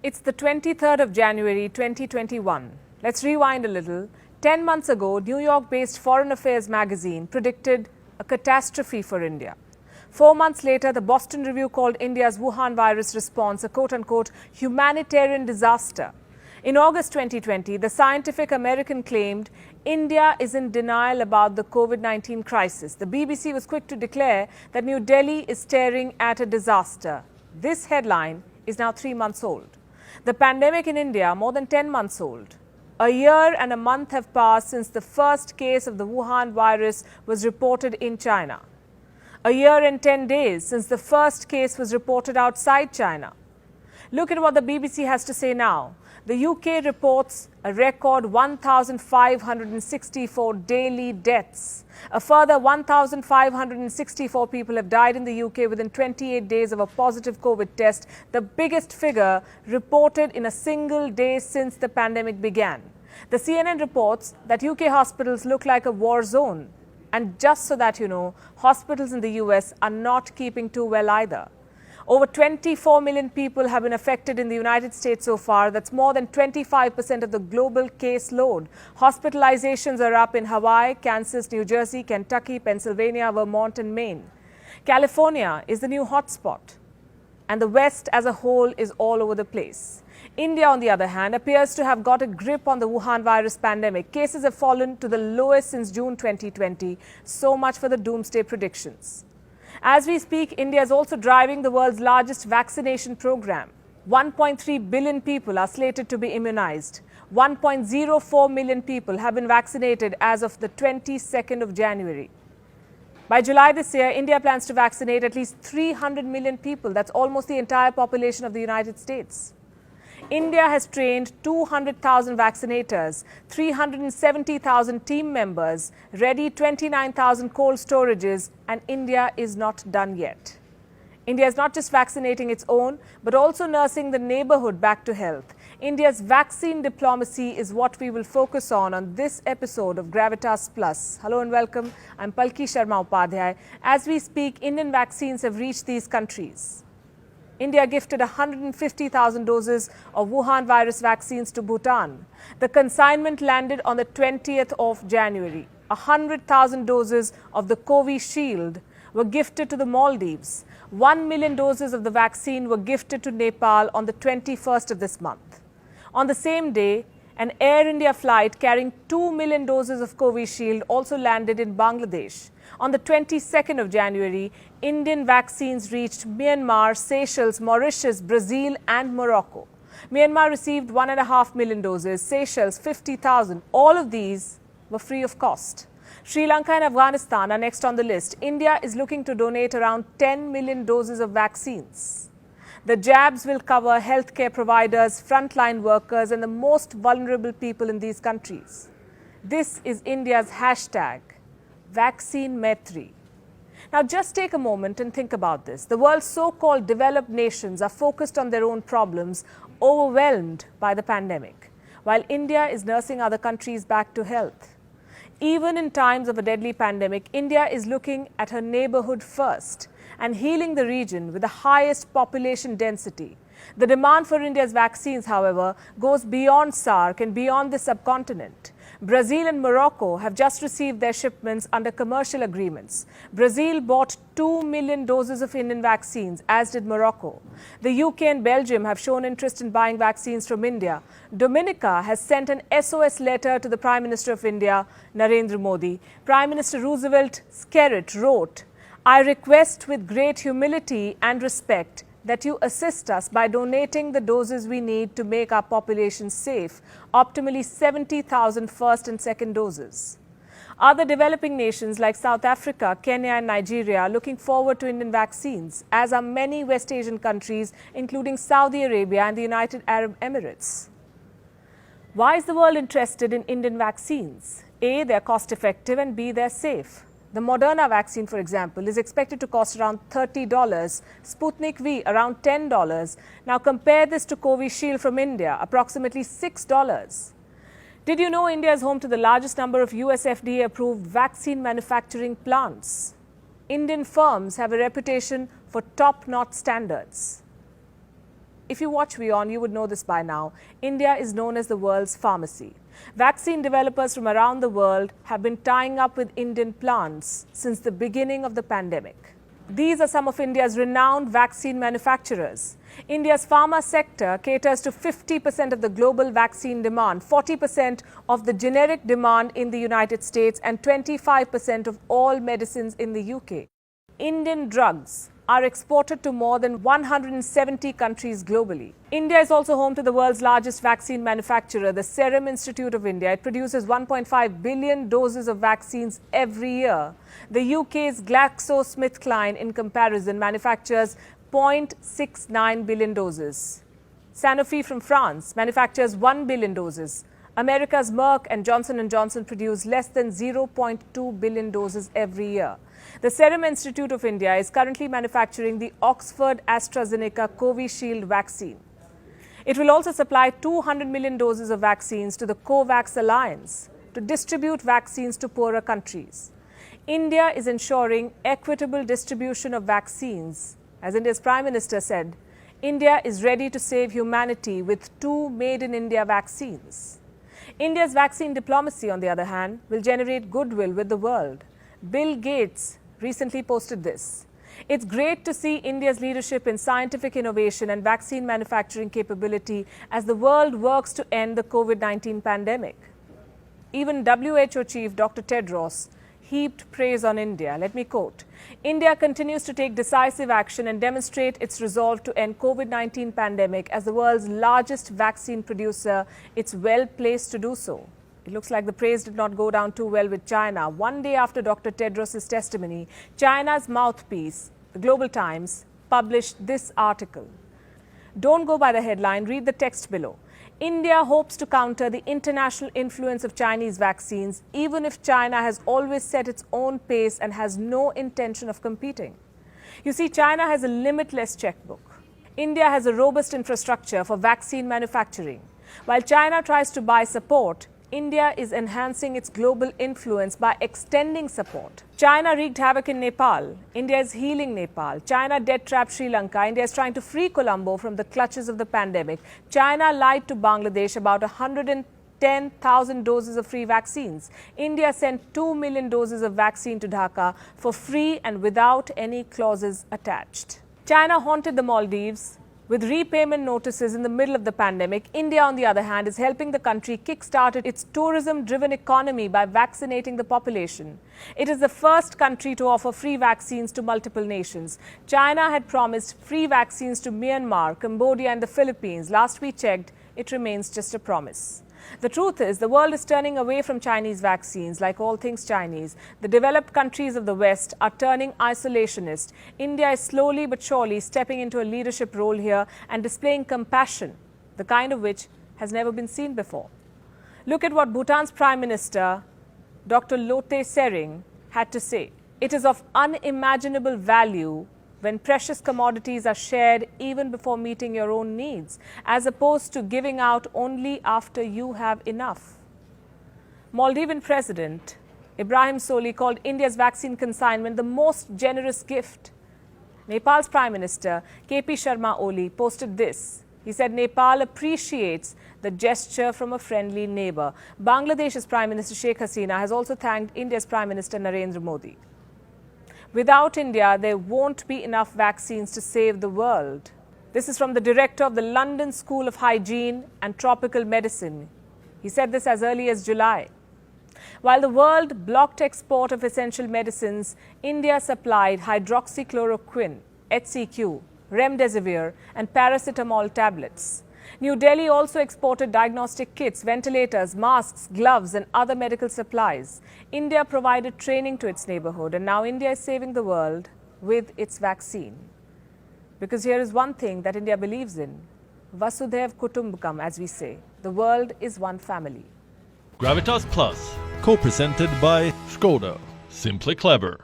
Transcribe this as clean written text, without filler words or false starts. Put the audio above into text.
It's the 23rd of January 2021. Let's rewind a little. 10 months ago, New York-based Foreign Affairs magazine predicted a catastrophe for India. 4 months later, the Boston Review called India's Wuhan virus response a quote-unquote humanitarian disaster. In August 2020, the Scientific American claimed India is in denial about the COVID-19 crisis. The BBC was quick to declare that New Delhi is staring at a disaster. This headline is now 3 months old. The pandemic in India, more than 10 months old. A year and a month have passed since the first case of the Wuhan virus was reported in China. A year and 10 days since the first case was reported outside China. Look at what the BBC has to say now. The UK reports a record 1,564 daily deaths. A further 1,564 people have died in the UK within 28 days of a positive COVID test, the biggest figure reported in a single day since the pandemic began. The CNN reports that UK hospitals look like a war zone. And just so that you know, hospitals in the US are not keeping too well either. Over 24 million people have been affected in the United States so far. That's more than 25% of the global caseload. Hospitalizations are up in Hawaii, Kansas, New Jersey, Kentucky, Pennsylvania, Vermont, and Maine. California is the new hotspot, and the West as a whole is all over the place. India, on the other hand, appears to have got a grip on the Wuhan virus pandemic. Cases have fallen to the lowest since June 2020. So much for the doomsday predictions. As we speak, India is also driving the world's largest vaccination program. 1.3 billion people are slated to be immunized. 1.04 million people have been vaccinated as of the 22nd of January. By July this year, India plans to vaccinate at least 300 million people. That's almost the entire population of the United States. India has trained 200,000 vaccinators, 370,000 team members, ready 29,000 cold storages, and India is not done yet. India is not just vaccinating its own, but also nursing the neighborhood back to health. India's vaccine diplomacy is what we will focus on this episode of Gravitas Plus. Hello and welcome. I'm Palki Sharma Upadhyay. As we speak, Indian vaccines have reached these countries. India gifted 150,000 doses of Wuhan virus vaccines to Bhutan. The consignment landed on the 20th of January. 100,000 doses of the Covishield were gifted to the Maldives. 1 million doses of the vaccine were gifted to Nepal on the 21st of this month. On the same day, an Air India flight carrying 2 million doses of Covishield also landed in Bangladesh. On the 22nd of January, Indian vaccines reached Myanmar, Seychelles, Mauritius, Brazil and Morocco. Myanmar received 1.5 million doses, Seychelles 50,000. All of these were free of cost. Sri Lanka and Afghanistan are next on the list. India is looking to donate around 10 million doses of vaccines. The jabs will cover healthcare providers, frontline workers and the most vulnerable people in these countries. This is India's hashtag, Vaccine Maitri. Now just take a moment and think about this. The world's so-called developed nations are focused on their own problems, overwhelmed by the pandemic, while India is nursing other countries back to health. Even in times of a deadly pandemic, India is looking at her neighborhood first and healing the region with the highest population density. The demand for India's vaccines, however, goes beyond SAARC and beyond the subcontinent. Brazil and Morocco have just received their shipments under commercial agreements. Brazil bought 2 million doses of Indian vaccines, as did Morocco. The UK and Belgium have shown interest in buying vaccines from India. Dominica has sent an SOS letter to the Prime Minister of India, Narendra Modi. Prime Minister Roosevelt Skerrit wrote, "I request with great humility and respect that you assist us by donating the doses we need to make our population safe, optimally 70,000 first and second doses." Other developing nations like South Africa, Kenya and Nigeria are looking forward to Indian vaccines, as are many West Asian countries, including Saudi Arabia and the United Arab Emirates. Why is the world interested in Indian vaccines? A, they're cost effective, and B, they're safe. The Moderna vaccine, for example, is expected to cost around $30, Sputnik V around $10. Now compare this to Covishield from India, approximately $6. Did you know India is home to the largest number of US FDA-approved vaccine manufacturing plants? Indian firms have a reputation for top-notch standards. If you watch WION, you would know this by now. India is known as the world's pharmacy. Vaccine developers from around the world have been tying up with Indian plants since the beginning of the pandemic. These are some of India's renowned vaccine manufacturers. India's pharma sector caters to 50% of the global vaccine demand, 40% of the generic demand in the United States, and 25% of all medicines in the UK. Indian drugs are exported to more than 170 countries globally. India is also home to the world's largest vaccine manufacturer, the Serum Institute of India. It produces 1.5 billion doses of vaccines every year. The UK's GlaxoSmithKline, in comparison, manufactures 0.69 billion doses. Sanofi from France manufactures 1 billion doses. America's Merck and Johnson & Johnson produce less than 0.2 billion doses every year. The Serum Institute of India is currently manufacturing the Oxford AstraZeneca Covishield vaccine. It will also supply 200 million doses of vaccines to the COVAX Alliance to distribute vaccines to poorer countries. India is ensuring equitable distribution of vaccines. As India's Prime Minister said, India is ready to save humanity with 2 made-in-India vaccines. India's vaccine diplomacy, on the other hand, will generate goodwill with the world. Bill Gates recently posted this. It's great to see India's leadership in scientific innovation and vaccine manufacturing capability as the world works to end the COVID-19 pandemic. Even WHO Chief Dr. Tedros heaped praise on India. Let me quote, "India continues to take decisive action and demonstrate its resolve to end COVID-19 pandemic as the world's largest vaccine producer. It's well placed to do so." It looks like the praise did not go down too well with China. One day after Dr. Tedros' testimony, China's mouthpiece, the Global Times, published this article. Don't go by the headline, read the text below. India hopes to counter the international influence of Chinese vaccines, even if China has always set its own pace and has no intention of competing. You see, China has a limitless checkbook. India has a robust infrastructure for vaccine manufacturing. While China tries to buy support, India is enhancing its global influence by extending support. China wreaked havoc in Nepal. India is healing Nepal. China debt-trapped Sri Lanka. India is trying to free Colombo from the clutches of the pandemic. China lied to Bangladesh about 110,000 doses of free vaccines. India sent 2 million doses of vaccine to Dhaka for free and without any clauses attached. China haunted the Maldives with repayment notices in the middle of the pandemic. India, on the other hand, is helping the country kickstart its tourism-driven economy by vaccinating the population. It is the first country to offer free vaccines to multiple nations. China had promised free vaccines to Myanmar, Cambodia and the Philippines. Last we checked, it remains just a promise. The truth is, the world is turning away from Chinese vaccines. Like all things Chinese, the developed countries of the West are turning isolationist. India is slowly but surely stepping into a leadership role here and displaying compassion, the kind of which has never been seen before. Look at what Bhutan's Prime Minister, Dr. Lotay Tshering, had to say. It is of unimaginable value when precious commodities are shared even before meeting your own needs, as opposed to giving out only after you have enough. Maldivian President Ibrahim Soli called India's vaccine consignment the most generous gift. Nepal's Prime Minister KP Sharma Oli posted this. He said Nepal appreciates the gesture from a friendly neighbor. Bangladesh's Prime Minister Sheikh Hasina has also thanked India's Prime Minister Narendra Modi. Without India, there won't be enough vaccines to save the world. This is from the director of the London School of Hygiene and Tropical Medicine. He said this as early as July. While the world blocked export of essential medicines, India supplied hydroxychloroquine, HCQ, remdesivir and paracetamol tablets. New Delhi also exported diagnostic kits, ventilators, masks, gloves and other medical supplies. India provided training to its neighborhood, and now India is saving the world with its vaccine. Because here is one thing that India believes in. Vasudhaiv Kutumbakam, as we say. The world is one family. Gravitas Plus, co-presented by Skoda. Simply clever.